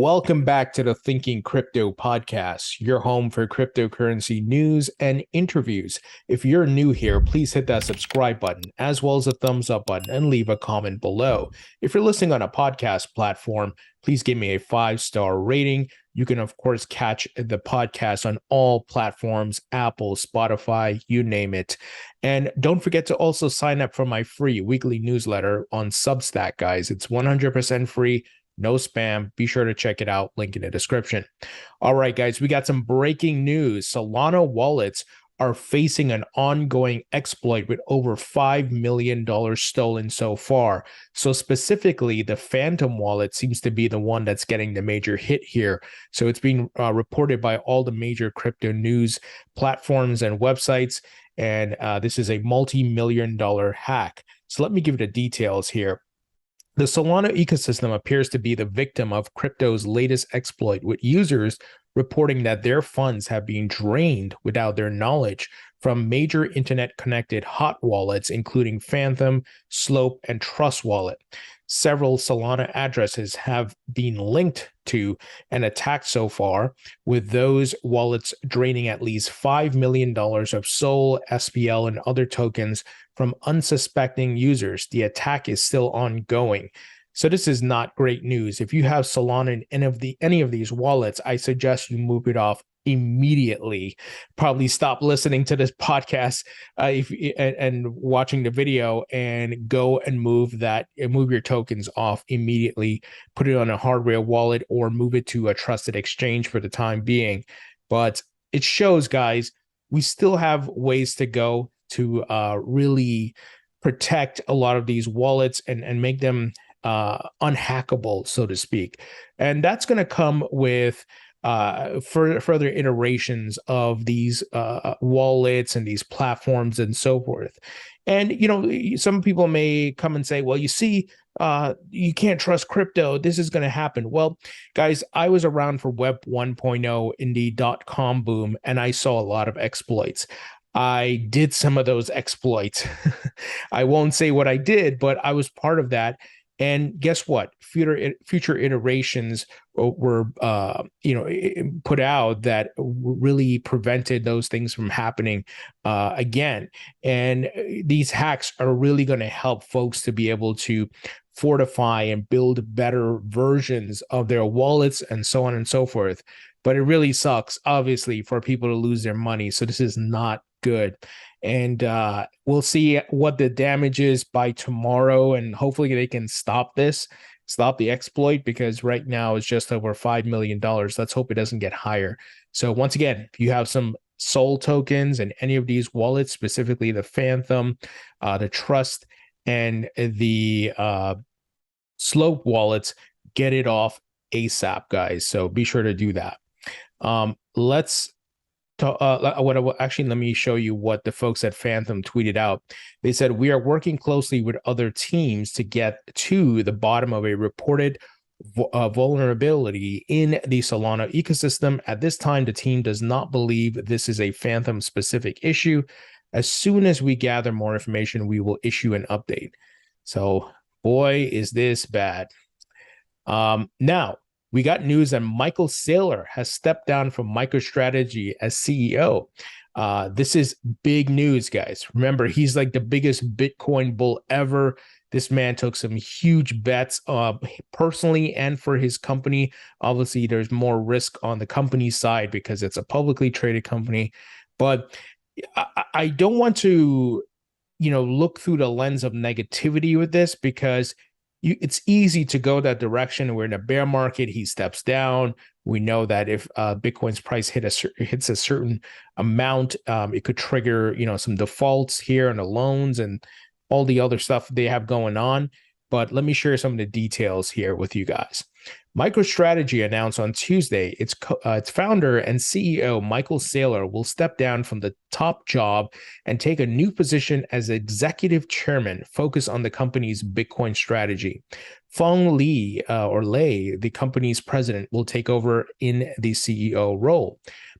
Welcome back to the Thinking Crypto podcast, your home for cryptocurrency news and interviews. If you're new here, please hit that subscribe button as well as the thumbs up button and leave a comment below. If you're listening on a podcast platform, please give me a 5-star rating. You can, of course, catch the podcast on all platforms, Apple, Spotify, you name it. And don't forget to also sign up for my free weekly newsletter on Substack, guys. It's 100% free. No spam. Be sure to check it out. Link in the description. All right, guys, we got some breaking news. Solana wallets are facing an ongoing exploit with over $5 million stolen so far. So specifically, the Phantom wallet seems to be the one that's getting the major hit here. So it's being reported by all the major crypto news platforms and websites. And this is a multi-million-dollar hack. So let me give you the details here. The Solana ecosystem appears to be the victim of crypto's latest exploit, with users reporting that their funds have been drained without their knowledge from major internet-connected hot wallets, including Phantom, Slope, and Trust Wallet. Several Solana addresses have been linked to an attack so far, with those wallets draining at least $5 million of SOL, SPL, and other tokens from unsuspecting users. The attack is still ongoing. So this is not great news. If you have Solana in any of these wallets, I suggest you move it off immediately. Probably stop listening to this podcast and watching the video, and go and move your tokens off immediately. Put it on a hardware wallet or move it to a trusted exchange for the time being. But it shows, guys, we still have ways to go to really protect a lot of these wallets and make them unhackable, so to speak. And that's going to come with further iterations of these wallets and these platforms and so forth. And, you know, some people may come and say, well, you see, you can't trust crypto. This is going to happen. Well, guys, I was around for Web 1.0 in the .com boom, and I saw a lot of exploits. I did some of those exploits. I won't say what I did, but I was part of that. And guess what? Future iterations were, put out that really prevented those things from happening again. And these hacks are really going to help folks to be able to fortify and build better versions of their wallets and so on and so forth. But it really sucks, obviously, for people to lose their money. So this is not good. And we'll see what the damage is by tomorrow, and hopefully they can stop the exploit, because right now it's just over $5 million. Let's hope it doesn't get higher. So once again, if you have some SOL tokens and any of these wallets, specifically the Phantom, the Trust, and the Slope wallets, get it off ASAP, guys. So be sure to do that. Let me show you what the folks at Phantom tweeted out. They said, "We are working closely with other teams to get to the bottom of a reported vulnerability in the Solana ecosystem. At this time, the team does not believe this is a Phantom specific issue. As soon as we gather more information, we will issue an update." So, boy, is this bad. Now, we got news that Michael Saylor has stepped down from MicroStrategy as CEO. This is big news, guys. Remember, he's like the biggest Bitcoin bull ever. This man took some huge bets personally and for his company. Obviously, there's more risk on the company side because it's a publicly traded company. But I don't want to, look through the lens of negativity with this, because it's easy to go that direction. We're in a bear market. He steps down. We know that if Bitcoin's price hits a certain amount, it could trigger, some defaults here on the loans and all the other stuff they have going on. But let me share some of the details here with you guys. MicroStrategy announced on Tuesday its founder and CEO, Michael Saylor, will step down from the top job and take a new position as executive chairman, focused on the company's Bitcoin strategy. Feng Li, the company's president, will take over in the CEO role.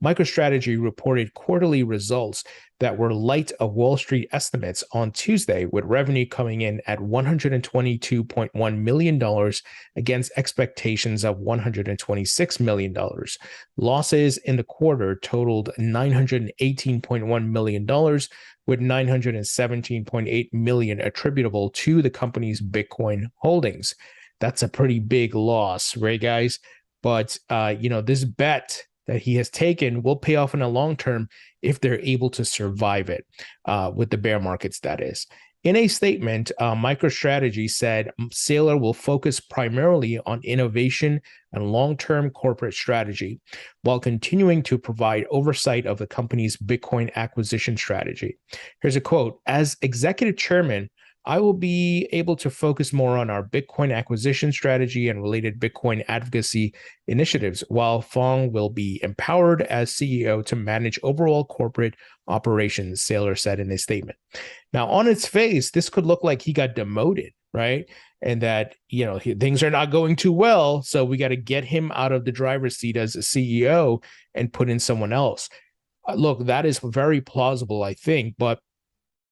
MicroStrategy reported quarterly results that were light of Wall Street estimates on Tuesday, with revenue coming in at $122.1 million against expectations of $126 million. Losses in the quarter totaled $918.1 million, with $917.8 million attributable to the company's Bitcoin holdings. That's a pretty big loss, right, guys? But, this bet that he has taken will pay off in the long term if they're able to survive it with the bear markets, that is. In a statement, MicroStrategy said Saylor will focus primarily on innovation and long-term corporate strategy while continuing to provide oversight of the company's Bitcoin acquisition strategy. Here's a quote: "As executive chairman, I will be able to focus more on our Bitcoin acquisition strategy and related Bitcoin advocacy initiatives, while Fong will be empowered as CEO to manage overall corporate operations," Saylor said in a statement. Now, on its face, this could look like he got demoted, right? And that, things are not going too well, so we got to get him out of the driver's seat as a CEO and put in someone else. Look, that is very plausible, I think, but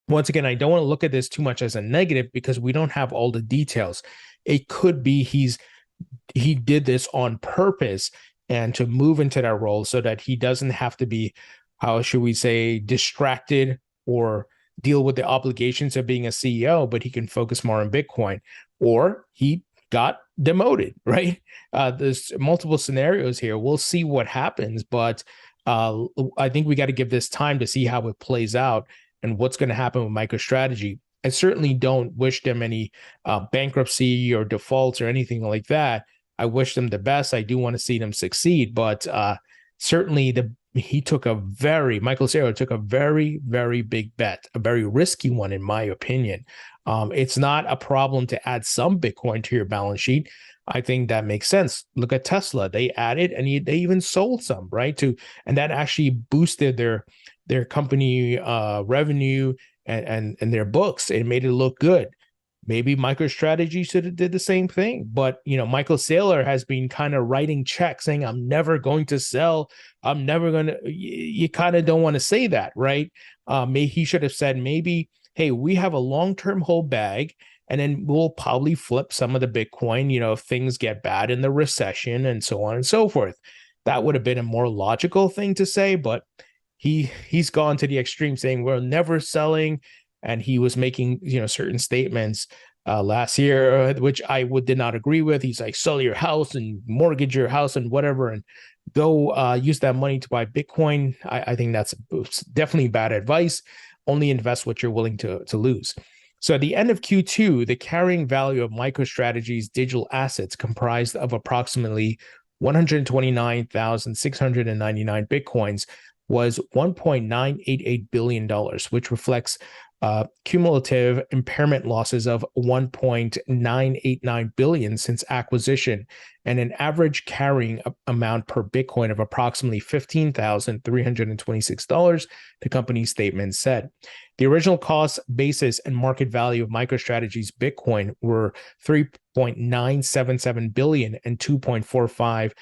once again, I don't want to look at this too much as a negative because we don't have all the details. It could be he did this on purpose and to move into that role so that he doesn't have to be, how should we say, distracted or deal with the obligations of being a CEO, but he can focus more on Bitcoin. Or he got demoted, right? There's multiple scenarios here. We'll see what happens, but I think we got to give this time to see how it plays out and what's going to happen with MicroStrategy. I certainly don't wish them any bankruptcy or defaults or anything like that. I wish them the best. I do want to see them succeed, but certainly Michael Saylor took a very, very big bet, a very risky one, in my opinion. It's not a problem to add some Bitcoin to your balance sheet. I think that makes sense. Look at Tesla. They added and they even sold some, right? And that actually boosted their company revenue and their books. It made it look good. Maybe MicroStrategy should have did the same thing. But, Michael Saylor has been kind of writing checks saying, I'm never going to sell. I'm never going to, you kind of don't want to say that, right? He should have said maybe, hey, we have a long-term hold bag, and then we'll probably flip some of the Bitcoin, if things get bad in the recession and so on and so forth. That would have been a more logical thing to say, but he's gone to the extreme saying we're never selling. And he was making, certain statements last year, which I did not agree with. He's like, sell your house and mortgage your house and whatever, and go use that money to buy Bitcoin. I think that's definitely bad advice. Only invest what you're willing to lose. So at the end of Q2, the carrying value of MicroStrategy's digital assets comprised of approximately 129,699 Bitcoins was $1.988 billion, which reflects cumulative impairment losses of $1.989 billion since acquisition, and an average carrying amount per Bitcoin of approximately $15,326, the company's statement said. The original cost basis and market value of MicroStrategy's Bitcoin were $3.977 billion and $2.45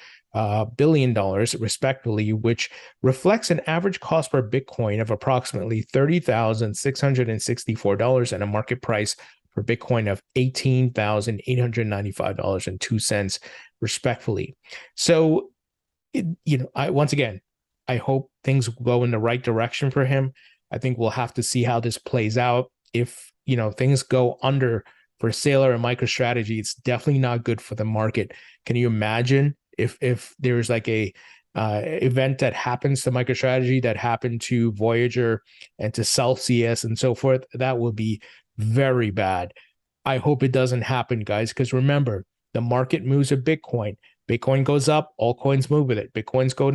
billion respectively, which reflects an average cost per Bitcoin of approximately $30,664 and a market price for Bitcoin of $18,895.02 respectively. So, once again, I hope things go in the right direction for him. I think we'll have to see how this plays out. If, things go under for Saylor and MicroStrategy, it's definitely not good for the market. Can you imagine if there's like a event that happens to MicroStrategy that happened to Voyager and to Celsius and so forth? That would be very bad. I hope it doesn't happen, guys, because remember, the market moves with Bitcoin. Bitcoin goes up, altcoins move with it. Bitcoin goes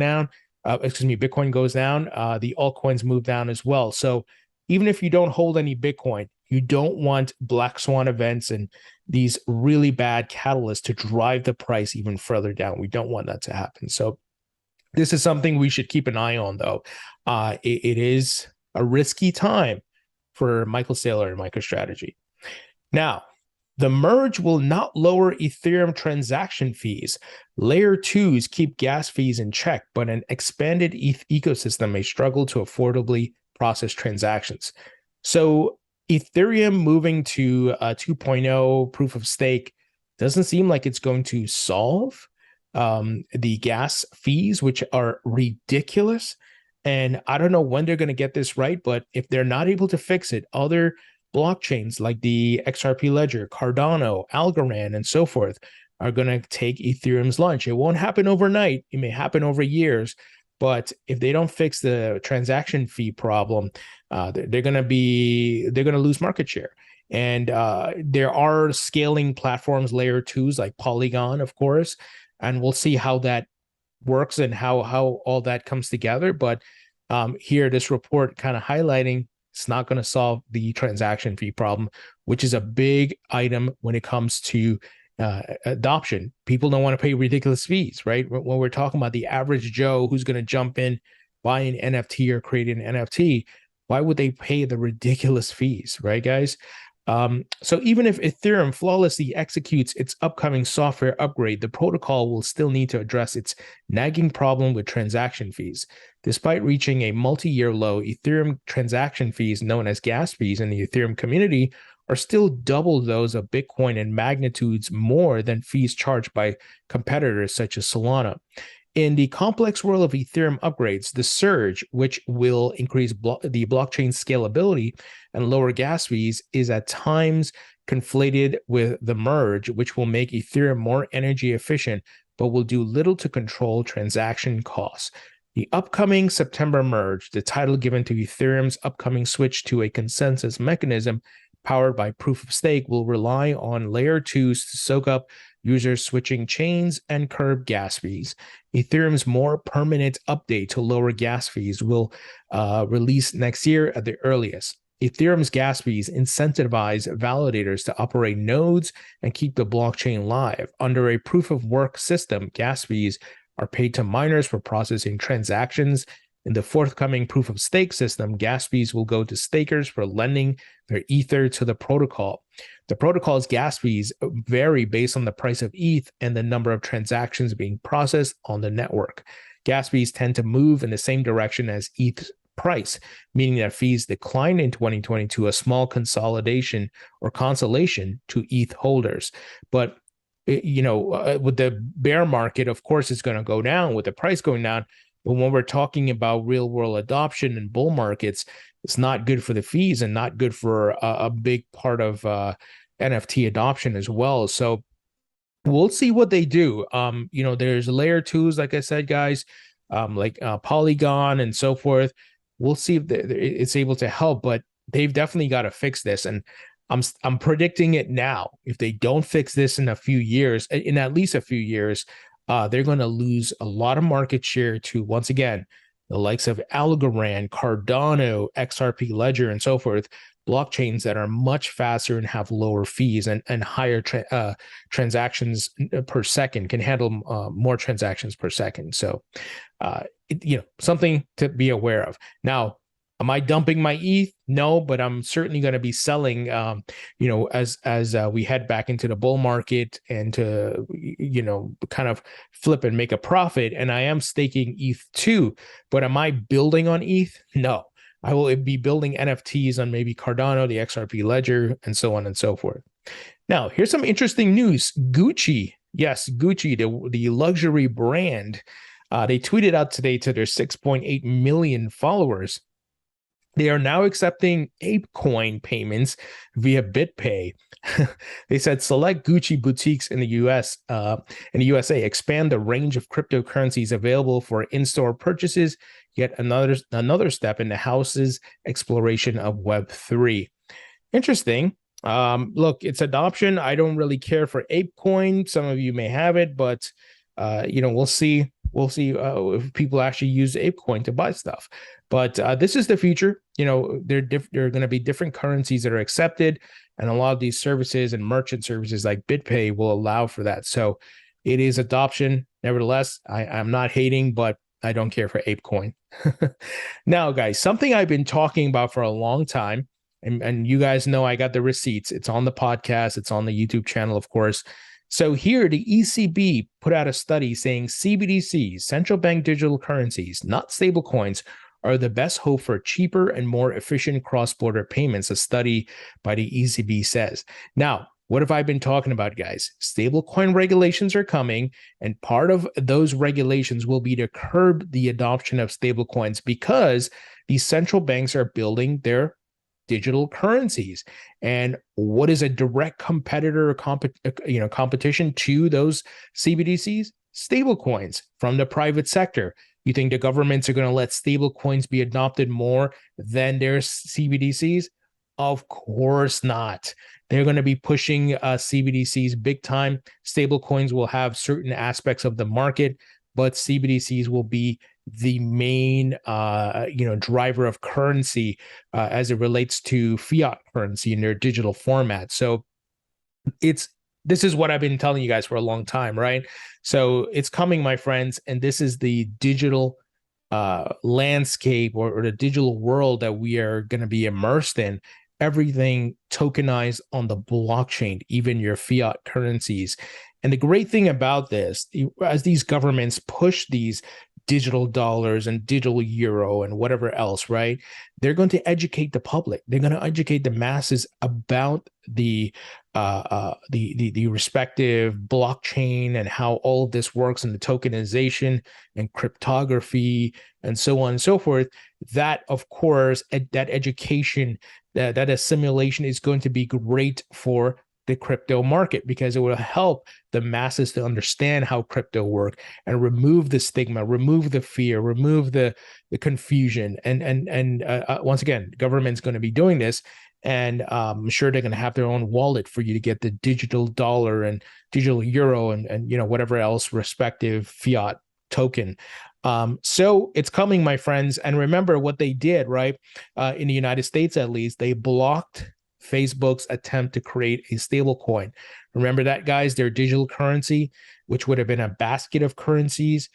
down, the altcoins move down as well. So even if you don't hold any Bitcoin, you don't want black swan events and these really bad catalysts to drive the price even further down. We don't want that to happen. So this is something we should keep an eye on, though. It is a risky time for Michael Saylor and MicroStrategy. Now, The merge will not lower Ethereum transaction fees. Layer 2s keep gas fees in check, but an expanded ETH ecosystem may struggle to affordably process transactions. So Ethereum moving to 2.0 proof of stake doesn't seem like it's going to solve the gas fees, which are ridiculous. And I don't know when they're going to get this right, but if they're not able to fix it, other blockchains like the XRP Ledger, Cardano, Algorand, and so forth are going to take Ethereum's lunch. It won't happen overnight. It may happen over years, but if they don't fix the transaction fee problem, they're going to lose market share. And there are scaling platforms, layer 2s like Polygon, of course, and we'll see how that works and how all that comes together. But here, this report kind of highlighting it's not going to solve the transaction fee problem, which is a big item when it comes to adoption. People don't want to pay ridiculous fees, right? When we're talking about the average Joe who's going to jump in, buy an NFT or create an NFT, why would they pay the ridiculous fees, right, guys? So even if Ethereum flawlessly executes its upcoming software upgrade, the protocol will still need to address its nagging problem with transaction fees. Despite reaching a multi-year low, Ethereum transaction fees, known as gas fees in the Ethereum community, are still double those of Bitcoin and magnitudes more than fees charged by competitors such as Solana. In the complex world of Ethereum upgrades, the surge, which will increase the blockchain scalability and lower gas fees, is at times conflated with the merge, which will make Ethereum more energy efficient, but will do little to control transaction costs. The upcoming September merge, the title given to Ethereum's upcoming switch to a consensus mechanism powered by proof of stake, will rely on layer 2s to soak up users switching chains and curb gas fees. Ethereum's more permanent update to lower gas fees will release next year at the earliest. Ethereum's gas fees incentivize validators to operate nodes and keep the blockchain live. Under a proof of work system, gas fees are paid to miners for processing transactions. In the forthcoming proof of stake system, gas fees will go to stakers for lending their Ether to the protocol. The protocol's gas fees vary based on the price of ETH and the number of transactions being processed on the network. Gas fees tend to move in the same direction as ETH's price, meaning that fees decline in 2022, a small consolidation or consolation to ETH holders. But with the bear market, of course, it's going to go down with the price going down. But when we're talking about real world adoption and bull markets, it's not good for the fees and not good for a big part of NFT adoption as well. So we'll see what they do. There's layer 2s, like I said, guys, like Polygon and so forth. We'll see if it's able to help, but they've definitely got to fix this. And I'm predicting it now. If they don't fix this in at least a few years, they're going to lose a lot of market share to, once again, the likes of Algorand, Cardano, XRP Ledger, and so forth, blockchains that are much faster and have lower fees and higher transactions per second, can handle more transactions per second. So, something to be aware of. Now, am I dumping my ETH? No, but I'm certainly going to be selling, as we head back into the bull market and to, kind of flip and make a profit. And I am staking ETH too, but am I building on ETH? No, I will be building NFTs on maybe Cardano, the XRP Ledger, and so on and so forth. Now, here's some interesting news. Gucci, yes, Gucci, the luxury brand, they tweeted out today to their 6.8 million followers. They are now accepting ApeCoin payments via BitPay. They said select Gucci boutiques in the USA expand the range of cryptocurrencies available for in-store purchases. Yet another step in the house's exploration of Web3. Interesting. Look, it's adoption. I don't really care for ApeCoin. Some of you may have it, but we'll see. We'll see if people actually use ApeCoin to buy stuff. But this is the future. There are going to be different currencies that are accepted, and a lot of these services and merchant services like BitPay will allow for that. So it is adoption. Nevertheless, I'm not hating, but I don't care for ApeCoin. Now, guys, something I've been talking about for a long time, And you guys know I got the receipts. It's on the podcast. It's on the YouTube channel, of course. So here, the ECB put out a study saying CBDCs, central bank digital currencies, not stablecoins, are the best hope for cheaper and more efficient cross-border payments, a study by the ECB says. Now, what have I been talking about, guys? Stablecoin regulations are coming, and part of those regulations will be to curb the adoption of stablecoins because these central banks are building their digital currencies. And what is a direct competitor or competition to those CBDCs? Stablecoins from the private sector. You think the governments are going to let stablecoins be adopted more than their CBDCs? Of course not. They're going to be pushing CBDCs big time. Stablecoins will have certain aspects of the market, but CBDCs will be the main driver of currency as it relates to fiat currency in their digital format. So this is what I've been telling you guys for a long time, right? So it's coming, my friends, and this is the digital landscape or the digital world that we are going to be immersed in. Everything tokenized on the blockchain, even your fiat currencies. And the great thing about this, as these governments push these digital dollars and digital euro and whatever else, right? They're going to educate the public. They're going to educate the masses about the respective blockchain and how all of this works, and the tokenization and cryptography and so on and so forth. That, of course, that education, that assimilation is going to be great for the crypto market, because it will help the masses to understand how crypto work and remove the stigma, remove the fear, remove the confusion. And once again, government's going to be doing this, and I'm sure they're going to have their own wallet for you to get the digital dollar and digital euro and whatever else respective fiat token. So it's coming, my friends. And remember what they did, right? In the United States, at least, they blocked Facebook's attempt to create a stable coin. Remember that, guys? Their digital currency, which would have been a basket of currencies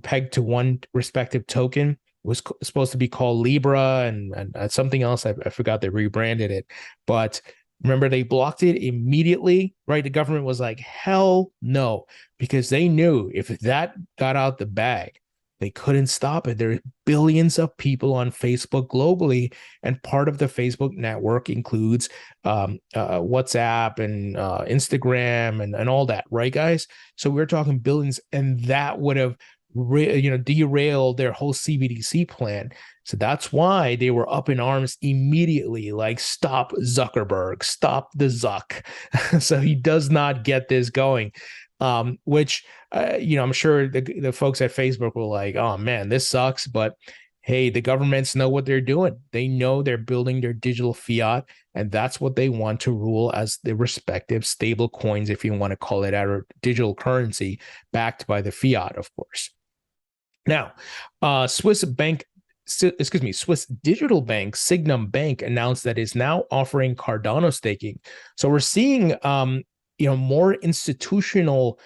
pegged to one respective token, was supposed to be called Libra and something else. I forgot they rebranded it. But remember, they blocked it immediately, right? The government was like, hell no, because they knew if that got out the bag, they couldn't stop it. There are billions of people on Facebook globally, and part of the Facebook network includes WhatsApp and Instagram and all that, right, guys? So we're talking billions, and that would have derailed their whole CBDC plan. So that's why they were up in arms immediately, like, stop Zuckerberg, stop the Zuck. So he does not get this going. Which I'm sure the folks at Facebook were like, oh man, this sucks. But hey, the governments know what they're doing. They know they're building their digital fiat, and that's what they want to rule as the respective stable coins, if you want to call it, our digital currency backed by the fiat, of course. Now, Swiss digital bank Signum Bank announced that it's now offering Cardano staking. So we're seeing more institutional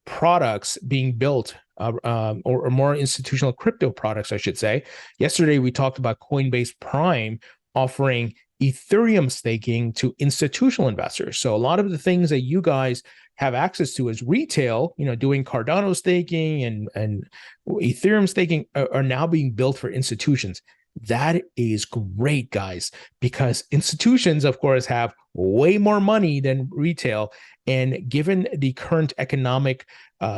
products being built, or more institutional crypto products, I should say. Yesterday, we talked about Coinbase Prime offering Ethereum staking to institutional investors. So a lot of the things that you guys have access to as retail, doing Cardano staking and Ethereum staking are now being built for institutions. That is great, guys, because institutions, of course, have way more money than retail. And given the current economic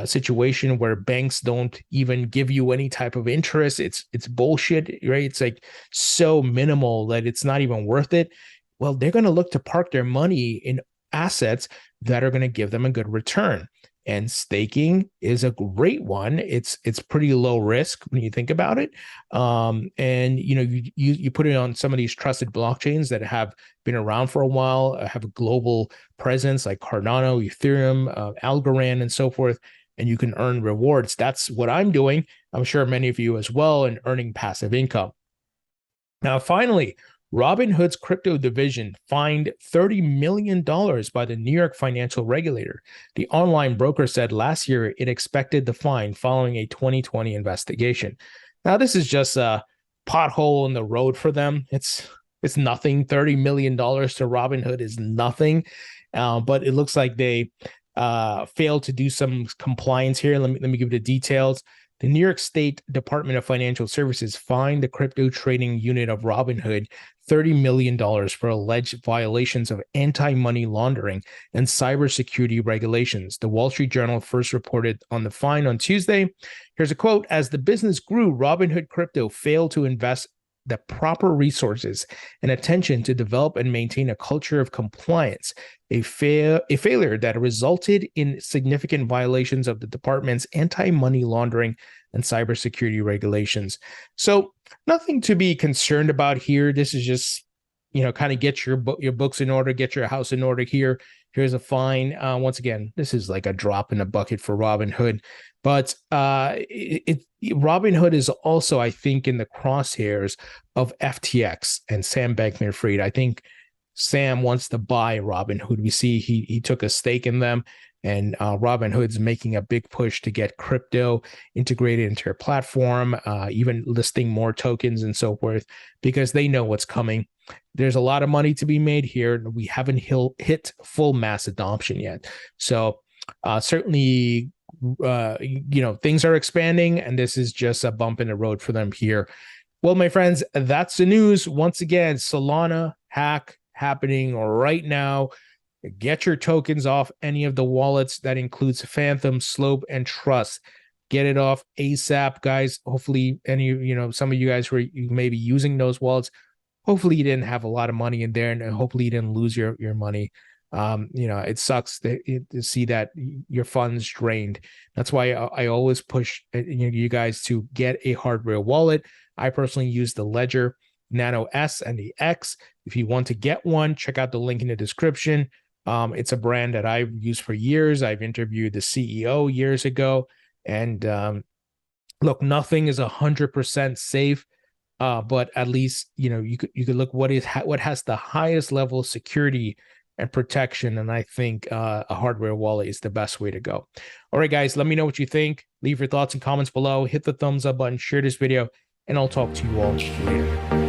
situation where banks don't even give you any type of interest, it's bullshit, right? It's like so minimal that it's not even worth it. Well, they're going to look to park their money in assets that are going to give them a good return. And staking is a great one. It's pretty low risk when you think about it. And you put it on some of these trusted blockchains that have been around for a while, have a global presence like Cardano, Ethereum, Algorand, and so forth, and you can earn rewards. That's what I'm doing. I'm sure many of you as well, and earning passive income. Now, finally, Robinhood's crypto division fined $30 million by the New York financial regulator. The online broker said last year it expected the fine following a 2020 investigation. Now, this is just a pothole in the road for them. It's It's nothing. $30 million to Robinhood is nothing. But it looks like they failed to do some compliance here. Let me give you the details. The New York State Department of Financial Services fined the crypto trading unit of Robinhood $30 million for alleged violations of anti-money laundering and cybersecurity regulations. The Wall Street Journal first reported on the fine on Tuesday. Here's a quote: "As the business grew, Robinhood Crypto failed to invest the proper resources and attention to develop and maintain a culture of compliance, a failure that resulted in significant violations of the department's anti-money laundering and cybersecurity regulations." So nothing to be concerned about here. This is just, kind of get your books in order, get your house in order here. Here's a fine. Once again, this is like a drop in the bucket for Robinhood. But Robinhood is also, I think, in the crosshairs of FTX and Sam Bankman-Fried. I think Sam wants to buy Robinhood. We see he took a stake in them, and Robinhood's making a big push to get crypto integrated into their platform, even listing more tokens and so forth, because they know what's coming. There's a lot of money to be made here. We haven't hit full mass adoption yet. So certainly, things are expanding, and this is just a bump in the road for them here. Well, my friends, that's the news. Once again, Solana hack happening right now. Get your tokens off any of the wallets. That includes Phantom, Slope, and Trust. Get it off ASAP, guys. Hopefully, some of you guys who are maybe using those wallets, hopefully you didn't have a lot of money in there, and hopefully you didn't lose your money. It sucks to see that your funds drained. That's why I always push you guys to get a hardware wallet. I personally use the Ledger Nano S and the X. If you want to get one, check out the link in the description. It's a brand that I've used for years. I've interviewed the CEO years ago, and look, nothing is 100% safe. But at least you could look what has the highest level of security and protection, and I think a hardware wallet is the best way to go. All right, guys, let me know what you think. Leave your thoughts and comments below. Hit the thumbs up button, share this video, and I'll talk to you all later.